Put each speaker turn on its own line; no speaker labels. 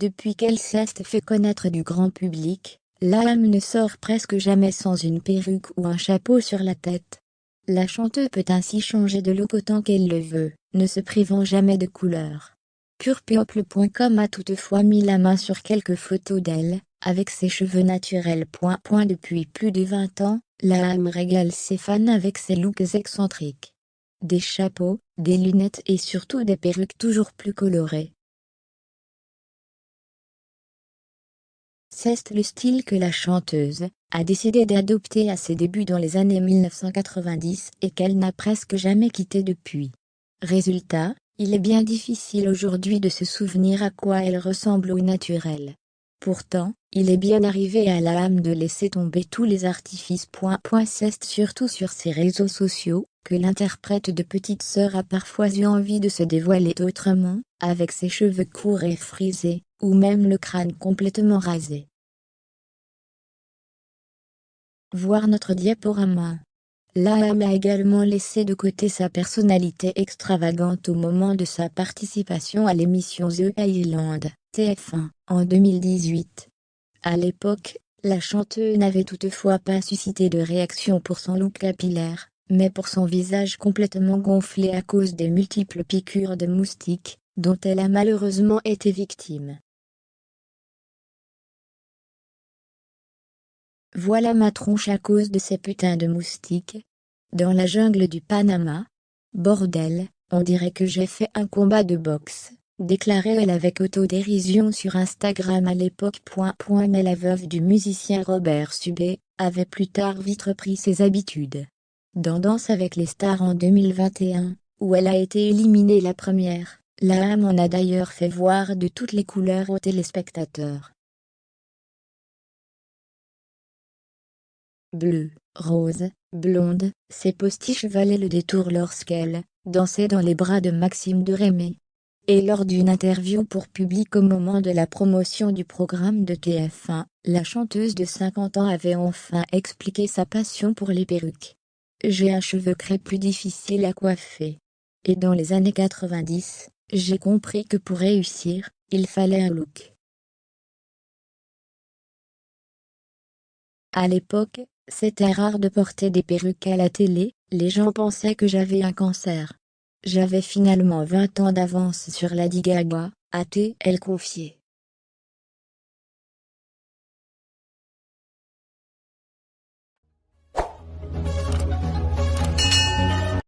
Depuis qu'elle s'est fait connaître du grand public, l'âme ne sort presque jamais sans une perruque ou un chapeau sur la tête. La chanteuse peut ainsi changer de look autant qu'elle le veut, ne se privant jamais de couleur. Purpeople.com a toutefois mis la main sur quelques photos d'elle, avec ses cheveux naturels. Depuis plus de 20 ans, l'âme régale ses fans avec ses looks excentriques. Des chapeaux, des lunettes et surtout des perruques toujours plus colorées. C'est le style que la chanteuse a décidé d'adopter à ses débuts dans les années 1990 et qu'elle n'a presque jamais quitté depuis. Résultat, il est bien difficile aujourd'hui de se souvenir à quoi elle ressemble au naturel. Pourtant, il est bien arrivé à l'âme de laisser tomber tous les artifices. C'est surtout sur ses réseaux sociaux que l'interprète de Petite Sœur a parfois eu envie de se dévoiler autrement, avec ses cheveux courts et frisés, ou même le crâne complètement rasé. Voir notre diaporama. L'âme a également laissé de côté sa personnalité extravagante au moment de sa participation à l'émission The Island, TF1, en 2018. À l'époque, la chanteuse n'avait toutefois pas suscité de réaction pour son look capillaire, mais pour son visage complètement gonflé à cause des multiples piqûres de moustiques, dont elle a malheureusement été victime. Voilà ma tronche à cause de ces putains de moustiques. Dans la jungle du Panama. Bordel, on dirait que j'ai fait un combat de boxe, déclarait-elle avec autodérision sur Instagram à l'époque. Mais la veuve du musicien Robert Subé avait plus tard vite repris ses habitudes. Dans Danse avec les stars en 2021, où elle a été éliminée la première, l'âme en a d'ailleurs fait voir de toutes les couleurs aux téléspectateurs. Bleu, rose, blonde, ses postiches valaient le détour lorsqu'elle dansait dans les bras de Maxime de Rémé. Et lors d'une interview pour Public au moment de la promotion du programme de TF1, la chanteuse de 50 ans avait enfin expliqué sa passion pour les perruques. J'ai un cheveu crêpe plus difficile à coiffer. Et dans les années 90, j'ai compris que pour réussir, il fallait un look. À l'époque, c'était rare de porter des perruques à la télé, les gens pensaient que j'avais un cancer. J'avais finalement 20 ans d'avance sur Lady Gaga, a-t-elle confié.